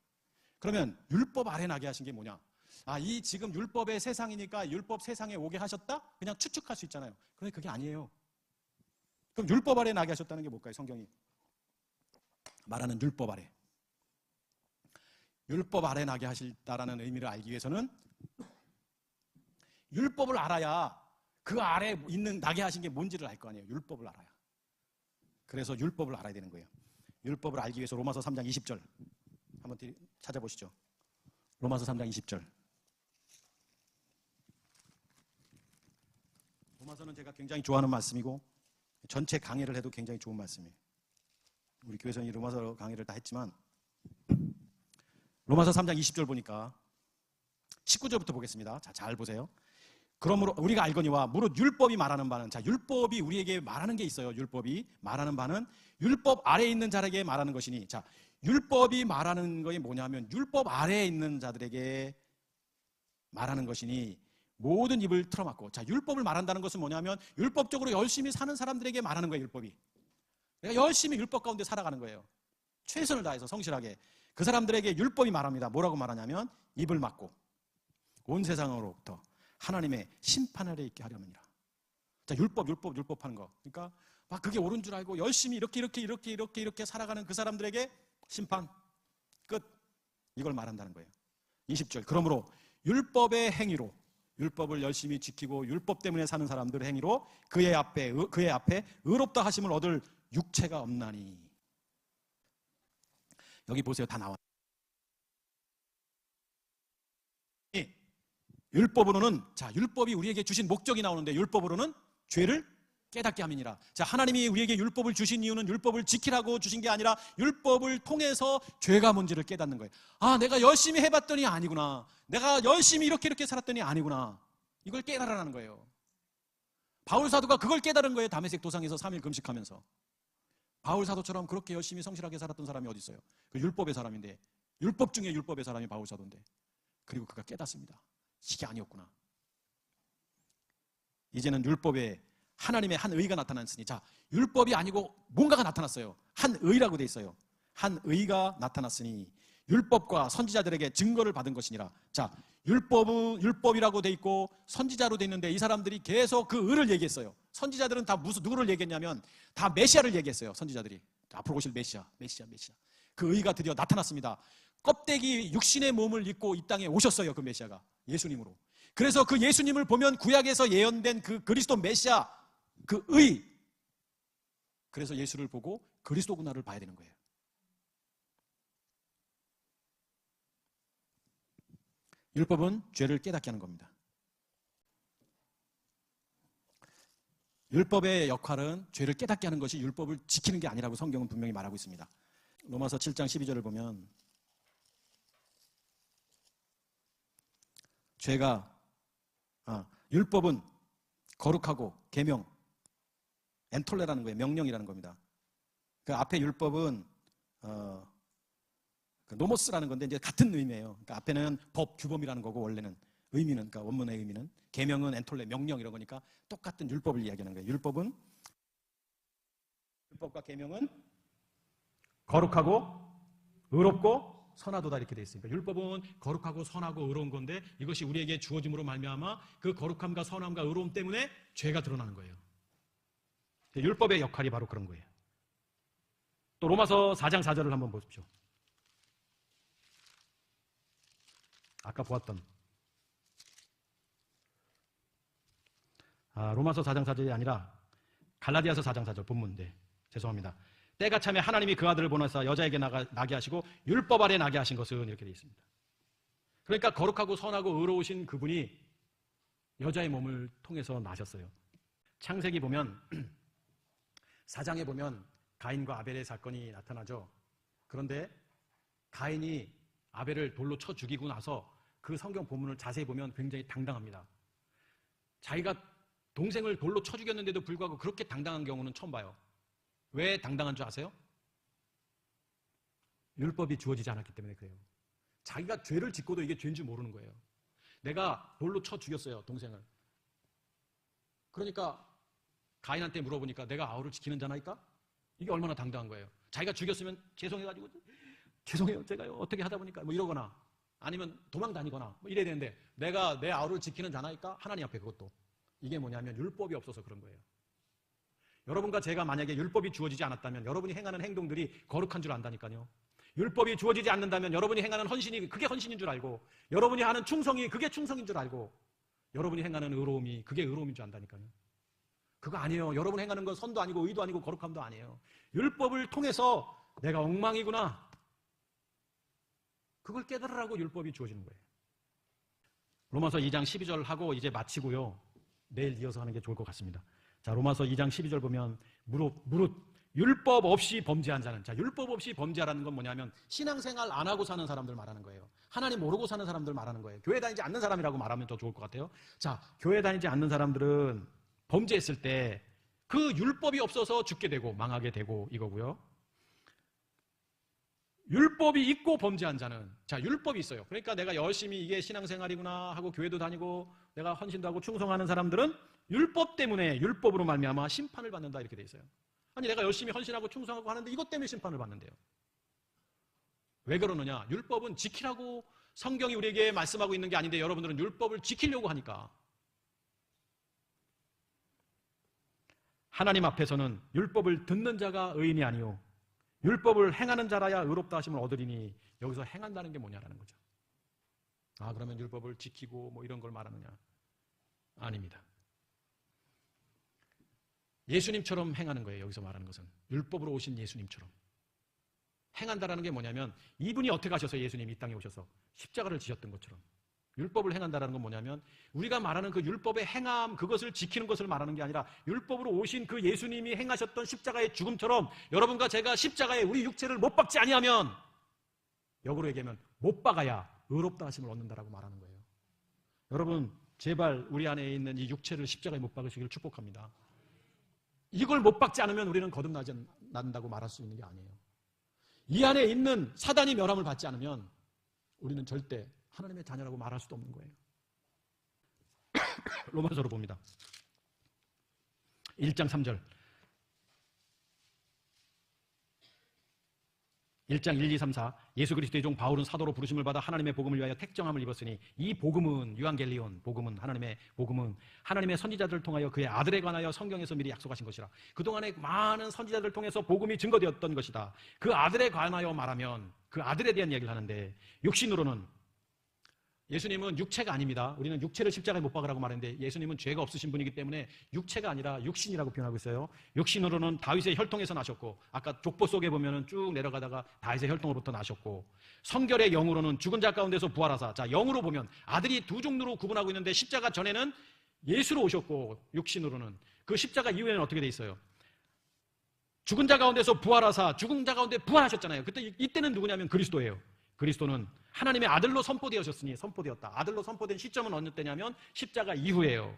그러면 율법 아래 나게 하신 게 뭐냐? 아, 이 지금 율법의 세상이니까 율법 세상에 오게 하셨다? 그냥 추측할 수 있잖아요. 그런데 그게 아니에요. 그럼 율법 아래 나게 하셨다는 게 뭘까요? 성경이 말하는 율법 아래. 율법 아래 나게 하실다라는 의미를 알기 위해서는 율법을 알아야 그 아래 있는 나게 하신 게 뭔지를 알 거 아니에요. 율법을 알아야. 그래서 율법을 알아야 되는 거예요. 율법을 알기 위해서 로마서 3장 20절 한번 찾아보시죠. 로마서 3장 20절. 로마서는 제가 굉장히 좋아하는 말씀이고 전체 강의를 해도 굉장히 좋은 말씀이에요. 우리 교회에서는 이 로마서 강의를 다 했지만, 로마서 3장 20절 보니까 19절부터 보겠습니다. 자, 잘 보세요. 그러므로 우리가 알거니와 무릇 율법이 말하는 바는, 자, 율법이 우리에게 말하는 게 있어요. 율법이 말하는 바는 율법 아래에 있는 자에게 말하는 것이니, 자, 율법이 말하는 것이 뭐냐면 율법 아래에 있는 자들에게 말하는 것이니 모든 입을 틀어막고. 자, 율법을 말한다는 것은 뭐냐면 율법적으로 열심히 사는 사람들에게 말하는 거예요. 율법이. 내가 열심히 율법 가운데 살아가는 거예요. 최선을 다해서 성실하게. 그 사람들에게 율법이 말합니다. 뭐라고 말하냐면 입을 막고 온 세상으로부터 하나님의 심판을 있게 하려느니라. 자, 율법 하는 거. 그러니까 막 그게 옳은 줄 알고 열심히 이렇게 살아가는 그 사람들에게 심판 끝. 이걸 말한다는 거예요. 20절. 그러므로 율법의 행위로, 율법을 열심히 지키고 율법 때문에 사는 사람들의 행위로 그의 앞에 의롭다 하심을 얻을 육체가 없나니. 여기 보세요. 다 나와. 율법으로는, 자, 율법이 우리에게 주신 목적이 나오는데, 율법으로는 죄를 깨닫게 함이니라. 자, 하나님이 우리에게 율법을 주신 이유는 율법을 지키라고 주신 게 아니라 율법을 통해서 죄가 뭔지를 깨닫는 거예요. 아, 내가 열심히 해봤더니 아니구나. 내가 열심히 이렇게 살았더니 아니구나. 이걸 깨달으라는 거예요. 바울 사도가 그걸 깨달은 거예요. 다메섹 도상에서 3일 금식하면서. 바울 사도처럼 그렇게 열심히 성실하게 살았던 사람이 어디 있어요? 그 율법의 사람인데, 율법 중에 율법의 사람이 바울 사도인데, 그리고 그가 깨닫습니다. 이게 아니었구나. 이제는 율법에 하나님의 한 의가 나타났으니, 자, 율법이 아니고 뭔가가 나타났어요. 한 의라고 돼 있어요. 한 의가 나타났으니 율법과 선지자들에게 증거를 받은 것이니라. 자, 율법이라고 돼 있고 선지자로 돼 있는데 이 사람들이 계속 그 의를 얘기했어요. 선지자들은 다 누구를 얘기했냐면 다 메시아를 얘기했어요. 선지자들이 앞으로 오실 메시아. 그 의가 드디어 나타났습니다. 껍데기 육신의 몸을 입고 이 땅에 오셨어요. 그 메시아가 예수님으로. 그래서 그 예수님을 보면 구약에서 예언된 그 그리스도 메시아, 그 의, 그래서 예수를 보고 그리스도구나를 봐야 되는 거예요. 율법은 죄를 깨닫게 하는 겁니다. 율법의 역할은 죄를 깨닫게 하는 것이 율법을 지키는 게 아니라고 성경은 분명히 말하고 있습니다. 로마서 7장 12절을 보면 율법은 거룩하고 계명, 엔톨레라는 거예요. 명령이라는 겁니다. 그 앞에 율법은 노모스라는 건데 이제 같은 의미예요. 그러니까 앞에는 법, 규범이라는 거고 원래는 의미는, 그러니까 원문의 의미는, 계명은 엔톨레, 명령 이런 거니까 똑같은 율법을 이야기하는 거예요. 율법과 계명은 거룩하고 의롭고 선하도다 이렇게 되어 있습니다. 율법은 거룩하고 선하고 의로운 건데 이것이 우리에게 주어짐으로 말미암아 그 거룩함과 선함과 의로움 때문에 죄가 드러나는 거예요. 율법의 역할이 바로 그런 거예요. 또 로마서 4장 4절을 한번 보십시오. 아까 보았던 로마서 4장 4절이 아니라 갈라디아서 4장 4절 본문인데 죄송합니다. 때가 차면 하나님이 그 아들을 보내사 여자에게 나게 하시고 율법 아래 나게 하신 것은 이렇게 되어 있습니다. 그러니까 거룩하고 선하고 의로우신 그분이 여자의 몸을 통해서 나셨어요. 창세기 보면 4장에 보면 가인과 아벨의 사건이 나타나죠. 그런데 가인이 아벨을 돌로 쳐 죽이고 나서 그 성경 본문을 자세히 보면 굉장히 당당합니다. 자기가 동생을 돌로 쳐 죽였는데도 불구하고 그렇게 당당한 경우는 처음 봐요. 왜 당당한 줄 아세요? 율법이 주어지지 않았기 때문에 그래요. 자기가 죄를 짓고도 이게 죄인 줄 모르는 거예요. 내가 돌로 쳐 죽였어요, 동생을. 그러니까 가인한테 물어보니까 내가 아우를 지키는 자나이까? 이게 얼마나 당당한 거예요. 자기가 죽였으면 죄송해가지고 죄송해요, 제가요 어떻게 하다 보니까 뭐 이러거나 아니면 도망 다니거나 뭐 이래야 되는데 내가 내 아우를 지키는 자나이까? 하나님 앞에 그것도. 이게 뭐냐면 율법이 없어서 그런 거예요. 여러분과 제가 만약에 율법이 주어지지 않았다면 여러분이 행하는 행동들이 거룩한 줄 안다니까요. 율법이 주어지지 않는다면 여러분이 행하는 헌신이 그게 헌신인 줄 알고, 여러분이 하는 충성이 그게 충성인 줄 알고, 여러분이 행하는 의로움이 그게 의로움인 줄 안다니까요. 그거 아니에요. 여러분 행하는 건 선도 아니고 의도 아니고 거룩함도 아니에요. 율법을 통해서 내가 엉망이구나, 그걸 깨달으라고 율법이 주어지는 거예요. 로마서 2장 12절 하고 이제 마치고요, 내일 이어서 하는 게 좋을 것 같습니다. 자, 로마서 2장 12절 보면 무릇 율법 없이 범죄한 자는, 자, 율법 없이 범죄하라는 건 뭐냐면 신앙생활 안 하고 사는 사람들 말하는 거예요. 하나님 모르고 사는 사람들 말하는 거예요. 교회 다니지 않는 사람이라고 말하면 더 좋을 것 같아요. 자, 교회 다니지 않는 사람들은 범죄했을 때 그 율법이 없어서 죽게 되고 망하게 되고 이거고요. 율법이 있고 범죄한 자는, 자, 율법이 있어요. 그러니까 내가 열심히 이게 신앙생활이구나 하고 교회도 다니고 내가 헌신도 하고 충성하는 사람들은 율법 때문에, 율법으로 말미암아 심판을 받는다 이렇게 돼 있어요. 아니 내가 열심히 헌신하고 충성하고 하는데 이것 때문에 심판을 받는데요. 왜 그러느냐? 율법은 지키라고 성경이 우리에게 말씀하고 있는 게 아닌데 여러분들은 율법을 지키려고 하니까. 하나님 앞에서는 율법을 듣는 자가 의인이 아니요 율법을 행하는 자라야 의롭다 하심을 얻으리니, 여기서 행한다는 게 뭐냐라는 거죠. 아, 그러면 율법을 지키고 뭐 이런 걸 말하느냐? 아닙니다. 예수님처럼 행하는 거예요. 여기서 말하는 것은 율법으로 오신 예수님처럼 행한다라는 게 뭐냐면, 이분이 어떻게 하셔서 예수님이 이 땅에 오셔서 십자가를 지셨던 것처럼 율법을 행한다라는 건 뭐냐면, 우리가 말하는 그 율법의 행함, 그것을 지키는 것을 말하는 게 아니라 율법으로 오신 그 예수님이 행하셨던 십자가의 죽음처럼 여러분과 제가 십자가에 우리 육체를 못 박지 아니하면, 역으로 얘기하면 못 박아야 의롭다 하심을 얻는다라고 말하는 거예요. 여러분 제발 우리 안에 있는 이 육체를 십자가에 못 박으시기를 축복합니다. 이걸 못 박지 않으면 우리는 거듭난다고 말할 수 있는 게 아니에요. 이 안에 있는 사단이 멸함을 받지 않으면 우리는 절대 하나님의 자녀라고 말할 수도 없는 거예요. 로마서로 봅니다. 1장 3절. 1장 1, 2, 3, 4. 예수 그리스도의 종 바울은 사도로 부르심을 받아 하나님의 복음을 위하여 택정함을 입었으니 이 복음은, 유앙겔리온, 복음은, 하나님의 복음은 하나님의 선지자들을 통하여 그의 아들에 관하여 성경에서 미리 약속하신 것이라. 그동안에 많은 선지자들을 통해서 복음이 증거되었던 것이다. 그 아들에 관하여 말하면 그 아들에 대한 이야기를 하는데, 육신으로는 예수님은 육체가 아닙니다. 우리는 육체를 십자가에 못 박으라고 말했는데 예수님은 죄가 없으신 분이기 때문에 육체가 아니라 육신이라고 표현하고 있어요. 육신으로는 다윗의 혈통에서 나셨고, 아까 족보 속에 보면은 쭉 내려가다가 다윗의 혈통으로부터 나셨고, 성결의 영으로는 죽은 자 가운데서 부활하사, 자, 영으로 보면 아들이 두 종류로 구분하고 있는데, 십자가 전에는 예수로 오셨고 육신으로는, 그 십자가 이후에는 어떻게 돼 있어요? 죽은 자 가운데서 부활하사, 죽은 자 가운데 부활하셨잖아요. 그때 이때는 누구냐면 그리스도예요. 그리스도는 하나님의 아들로 선포되었으니, 선포되었다. 아들로 선포된 시점은 어느 때냐면 십자가 이후예요.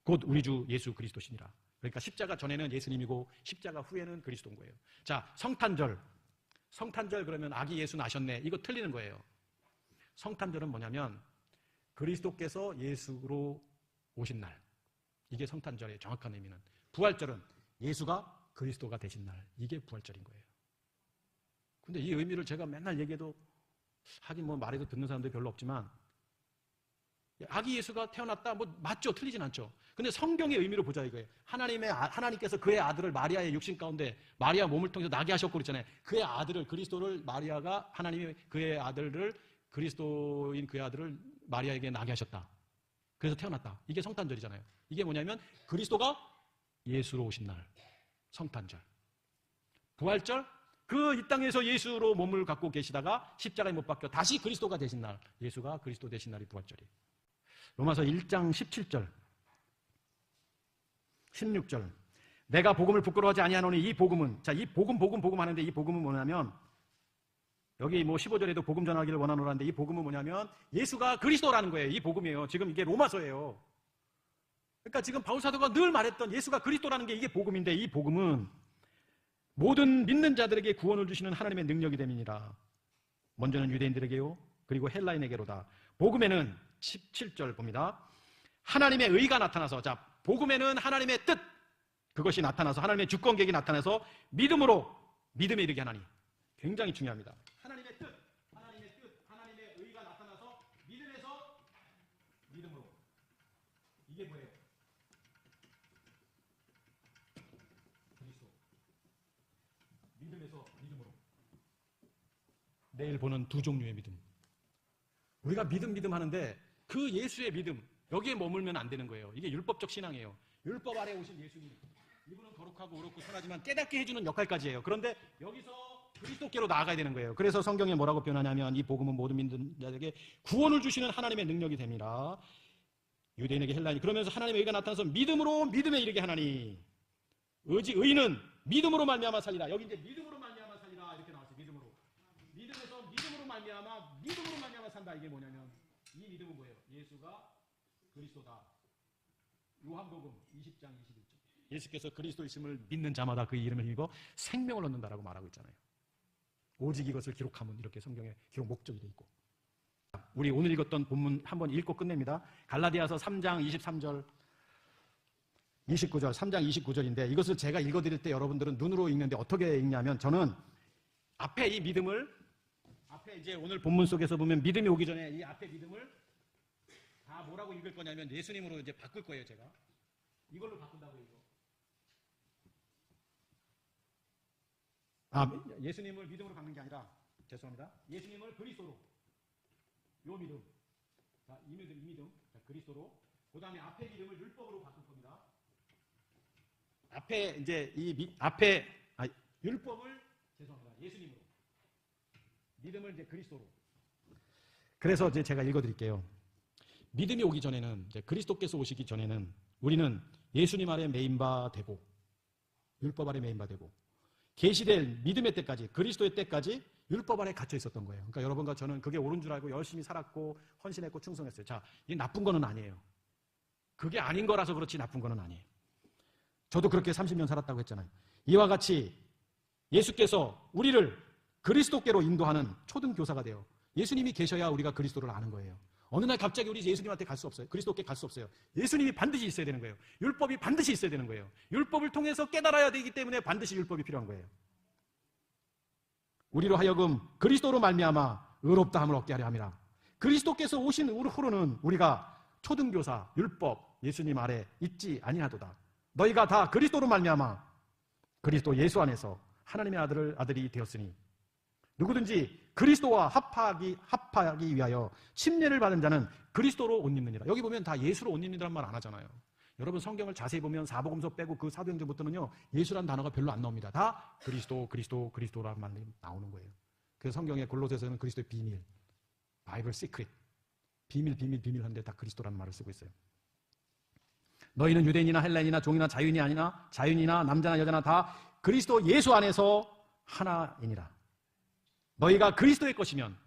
곧 우리 주 예수 그리스도시니라. 그러니까 십자가 전에는 예수님이고 십자가 후에는 그리스도인 거예요. 자, 성탄절. 성탄절 그러면 아기 예수 나셨네, 이거 틀리는 거예요. 성탄절은 뭐냐면 그리스도께서 예수로 오신 날, 이게 성탄절의 정확한 의미는. 부활절은 예수가 그리스도가 되신 날, 이게 부활절인 거예요. 근데 이 의미를 제가 맨날 얘기해도, 하긴 뭐 말해도 듣는 사람들이 별로 없지만, 아기 예수가 태어났다, 뭐 맞죠? 틀리진 않죠. 근데 성경의 의미로 보자 이거예요. 하나님께서 그의 아들을 마리아의 육신 가운데, 마리아 몸을 통해서 나게 하셨고 그랬잖아요. 그의 아들을, 그리스도를, 마리아가, 하나님이 그의 아들을, 그리스도인 그의 아들을 마리아에게 나게 하셨다. 그래서 태어났다. 이게 성탄절이잖아요. 이게 뭐냐면 그리스도가 예수로 오신 날, 성탄절. 부활절, 그 이 땅에서 예수로 몸을 갖고 계시다가 십자가에 못 박혀 다시 그리스도가 되신 날, 예수가 그리스도 되신 날이 부활절이에요. 로마서 1장 17절 16절. 내가 복음을 부끄러워하지 아니하노니 이 복음은, 자, 이 복음 하는데 이 복음은 뭐냐면, 여기 뭐 15절에도 복음 전하기를 원하노라는데 이 복음은 뭐냐면 예수가 그리스도라는 거예요. 이 복음이에요. 지금 이게 로마서예요. 그러니까 지금 바울 사도가 늘 말했던 예수가 그리스도라는 게 이게 복음인데, 이 복음은 모든 믿는 자들에게 구원을 주시는 하나님의 능력이 됨이니라. 먼저는 유대인들에게요, 그리고 헬라인에게로다. 복음에는 17절 봅니다. 하나님의 의가 나타나서, 자, 복음에는 하나님의 뜻, 그것이 나타나서 하나님의 주권계획이 나타나서 믿음에 이르게 하나니. 굉장히 중요합니다. 하나님의 뜻, 하나님의 의가 나타나서 믿음에서 믿음으로. 이게 뭐예요? 그리스도. 믿음에서 믿음으로. 내일 보는 두 종류의 믿음. 우리가 믿음 하는데 그 예수의 믿음, 여기에 머물면 안 되는 거예요. 이게 율법적 신앙이에요. 율법 아래 오신 예수님. 이분은 거룩하고 의롭고 선하지만 깨닫게 해주는 역할까지 해요. 그런데 여기서 그리스도께로 나아가야 되는 거예요. 그래서 성경에 뭐라고 표현하냐면 이 복음은 모든 믿는 자에게 구원을 주시는 하나님의 능력이 됨이라. 유대인에게 헬라인, 그러면서 하나님의 의가 나타나서 믿음으로 믿음에 이르게 하나니. 의는 믿음으로 말미암아 살리라. 여기 이제 믿음으로 말미암아 살리라 이렇게 나왔어요. 믿음에서 믿음으로 말미암아 산다. 이게 뭐냐면 이 믿음은 뭐예요? 예수가 그리스도다. 요한복음 20장 21절. 예수께서 그리스도이심을 믿는 자마다 그 이름을 힘입어 생명을 얻는다라고 말하고 있잖아요. 오직 이것을 기록하면, 이렇게 성경에 기록 목적이 돼 있고. 우리 오늘 읽었던 본문 한번 읽고 끝냅니다. 갈라디아서 3장 23절 29절, 3장 29절인데 이것을 제가 읽어드릴 때 여러분들은 눈으로 읽는데 어떻게 읽냐면, 저는 앞에 이 믿음을, 앞에 이제 오늘 본문 속에서 보면 믿음이 오기 전에 이 앞에 믿음을 다 뭐라고 읽을 거냐면 예수님으로 이제 바꿀 거예요. 제가 이걸로 바꾼다고요. 이거. 예수님을 믿음으로 바꾸는 게 아니라, 죄송합니다, 예수님을 그리스도로, 요 믿음, 자, 이 믿음, 자, 그리스도로. 그 다음에 앞에 믿음을 율법으로 바꿀 겁니다. 앞에 이제 율법을, 죄송합니다, 예수님으로, 믿음을 이제 그리스도로. 그래서 이제 제가 읽어드릴게요. 믿음이 오기 전에는, 이제 그리스도께서 오시기 전에는 우리는 예수님 아래 메인바 되고, 율법 아래 메인바 되고, 계시될 믿음의 때까지, 그리스도의 때까지 율법 안에 갇혀 있었던 거예요. 그러니까 여러분과 저는 그게 옳은 줄 알고 열심히 살았고 헌신했고 충성했어요. 자, 이게 나쁜 거는 아니에요. 그게 아닌 거라서 그렇지 나쁜 거는 아니에요. 저도 그렇게 30년 살았다고 했잖아요. 이와 같이 예수께서 우리를 그리스도께로 인도하는 초등교사가 돼요. 예수님이 계셔야 우리가 그리스도를 아는 거예요. 어느 날 갑자기 우리 예수님한테 갈 수 없어요. 그리스도께 갈 수 없어요. 예수님이 반드시 있어야 되는 거예요. 율법이 반드시 있어야 되는 거예요. 율법을 통해서 깨달아야 되기 때문에 반드시 율법이 필요한 거예요. 우리로 하여금 그리스도로 말미암아 의롭다 함을 얻게 하려 함이라. 그리스도께서 오신 후로는 우리가 초등교사, 율법, 예수님 아래 있지 아니하도다. 너희가 다 그리스도로 말미암아 그리스도 예수 안에서 하나님의 아들이 되었으니 누구든지 그리스도와 합하기 위하여 침례를 받은 자는 그리스도로 옷 입느니라. 여기 보면 다 예수로 옷 입는다는 말 안 하잖아요. 여러분 성경을 자세히 보면 사복음서 빼고 그 사도행전부터는요, 예수라는 단어가 별로 안 나옵니다. 다 그리스도라는 말이 나오는 거예요. 그래서 성경에 골로새서는 그리스도의 비밀, 바이블 시크릿, 비밀 하는데 다 그리스도라는 말을 쓰고 있어요. 너희는 유대인이나 헬라인이나 종이나 자유인이나 남자나 여자나 다 그리스도 예수 안에서 하나이니라. 너희가 그리스도의 것이면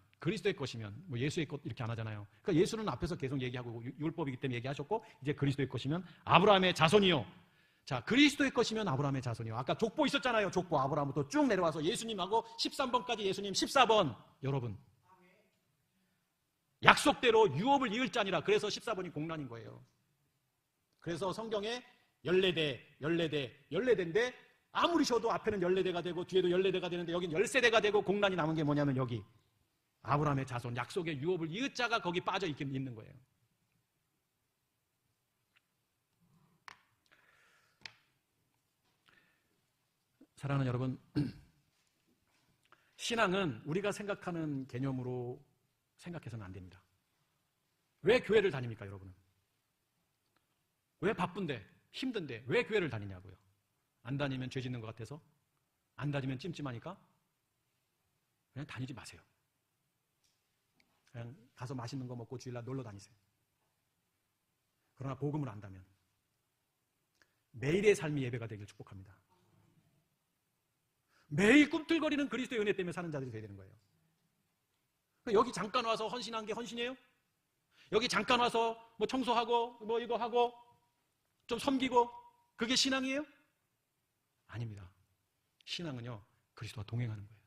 뭐 예수의 것 이렇게 안 하잖아요. 그러니까 예수는 앞에서 계속 얘기하고 율법이기 때문에 얘기하셨고, 이제 그리스도의 것이면 아브라함의 자손이요. 자, 그리스도의 것이면 아브라함의 자손이요. 아까 족보 있었잖아요. 족보 아브라함부터 쭉 내려와서 예수님하고 13번까지 예수님 14번. 여러분 약속대로 유업을 이을 자니라. 그래서 14번이 공란인 거예요. 그래서 성경에 14대인데 아무리 쉬어도 앞에는 14대가 되고 뒤에도 14대가 되는데 여긴 10세대가 되고 공란이 남은 게 뭐냐면 여기 아브라함의 자손, 약속의 유업을 이을 자가 거기 빠져 있는 거예요. 사랑하는 여러분, 신앙은 우리가 생각하는 개념으로 생각해서는 안 됩니다. 왜 교회를 다닙니까, 여러분은? 왜 바쁜데, 힘든데 왜 교회를 다니냐고요? 안 다니면 죄 짓는 것 같아서? 안 다니면 찜찜하니까? 그냥 다니지 마세요. 그냥 가서 맛있는 거 먹고 주일날 놀러 다니세요. 그러나 복음을 안다면 매일의 삶이 예배가 되길 축복합니다. 매일 꿈틀거리는 그리스도의 은혜 때문에 사는 자들이 되어야 되는 거예요. 여기 잠깐 와서 헌신한 게 헌신이에요? 여기 잠깐 와서 뭐 청소하고 뭐 이거 하고 좀 섬기고 그게 신앙이에요? 아닙니다. 신앙은요, 그리스도와 동행하는 거예요.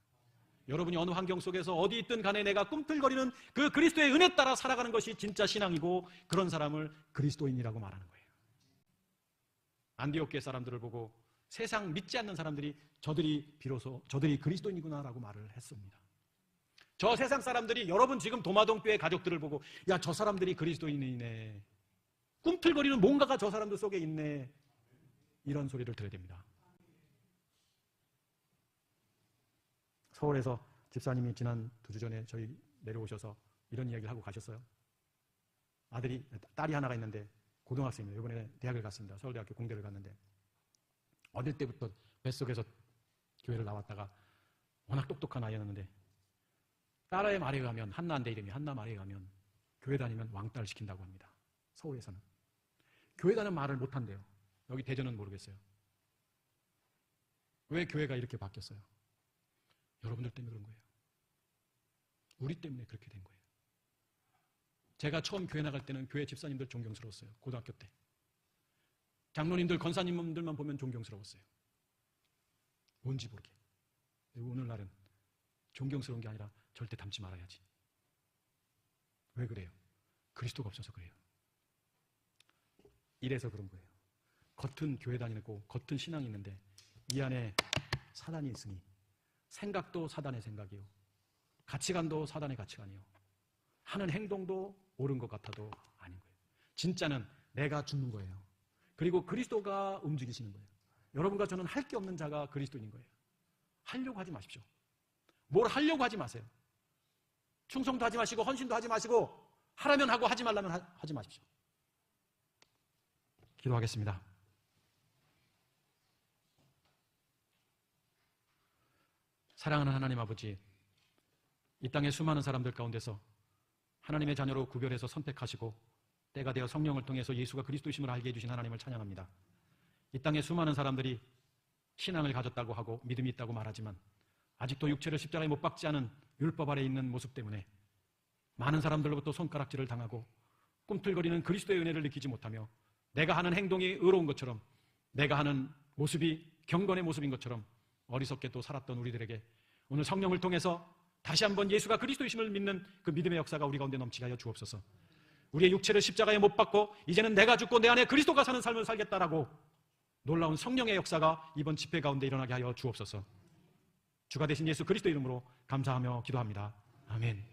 여러분이 어느 환경 속에서 어디 있든 간에 내가 꿈틀거리는 그 그리스도의 은혜 따라 살아가는 것이 진짜 신앙이고, 그런 사람을 그리스도인이라고 말하는 거예요. 안디옥 교회 사람들을 보고 세상 믿지 않는 사람들이 저들이 그리스도인이구나라고 말을 했습니다. 저 세상 사람들이 여러분 지금 도마동 교회 가족들을 보고, 야, 저 사람들이 그리스도인이네, 꿈틀거리는 뭔가가 저 사람들 속에 있네, 이런 소리를 들어야 됩니다. 서울에서 집사님이 지난 2주 전에 저희 내려오셔서 이런 이야기를 하고 가셨어요. 딸이 하나가 있는데 고등학생이에요. 이번에 대학을 갔습니다. 서울대학교 공대를 갔는데, 어릴 때부터 뱃속에서 교회를 나왔다가 워낙 똑똑한 아이였는데, 딸의 말에 의하면, 한나인데 이름이 한나 말에 의하면 교회 다니면 왕따를 시킨다고 합니다. 서울에서는 교회 다니는 말을 못한대요. 여기 대전은 모르겠어요. 왜 교회가 이렇게 바뀌었어요? 여러분들 때문에 그런 거예요. 우리 때문에 그렇게 된 거예요. 제가 처음 교회 나갈 때는 교회 집사님들 존경스러웠어요. 고등학교 때 장로님들, 권사님들만 보면 존경스러웠어요. 뭔지 모르게. 오늘날은 존경스러운 게 아니라 절대 닮지 말아야지. 왜 그래요? 그리스도가 없어서 그래요. 이래서 그런 거예요. 겉은 교회 다니고 겉은 신앙이 있는데 이 안에 사단이 있으니, 생각도 사단의 생각이요, 가치관도 사단의 가치관이요, 하는 행동도 옳은 것 같아도 아닌 거예요. 진짜는 내가 죽는 거예요. 그리고 그리스도가 움직이시는 거예요. 여러분과 저는 할 게 없는 자가 그리스도인 거예요. 하려고 하지 마십시오. 뭘 하려고 하지 마세요. 충성도 하지 마시고 헌신도 하지 마시고, 하라면 하고 하지 말라면 하지 마십시오. 기도하겠습니다. 사랑하는 하나님 아버지, 이 땅의 수많은 사람들 가운데서 하나님의 자녀로 구별해서 선택하시고 때가 되어 성령을 통해서 예수가 그리스도이심을 알게 해주신 하나님을 찬양합니다. 이 땅의 수많은 사람들이 신앙을 가졌다고 하고 믿음이 있다고 말하지만 아직도 육체를 십자가에 못 박지 않은 율법 아래 있는 모습 때문에 많은 사람들로부터 손가락질을 당하고 꿈틀거리는 그리스도의 은혜를 느끼지 못하며 내가 하는 행동이 의로운 것처럼, 내가 하는 모습이 경건의 모습인 것처럼 어리석게 또 살았던 우리들에게 오늘 성령을 통해서 다시 한번 예수가 그리스도이심을 믿는 그 믿음의 역사가 우리 가운데 넘치게 하여 주옵소서. 우리의 육체를 십자가에 못 박고 이제는 내가 죽고 내 안에 그리스도가 사는 삶을 살겠다라고 놀라운 성령의 역사가 이번 집회 가운데 일어나게 하여 주옵소서. 주가 되신 예수 그리스도 이름으로 감사하며 기도합니다. 아멘.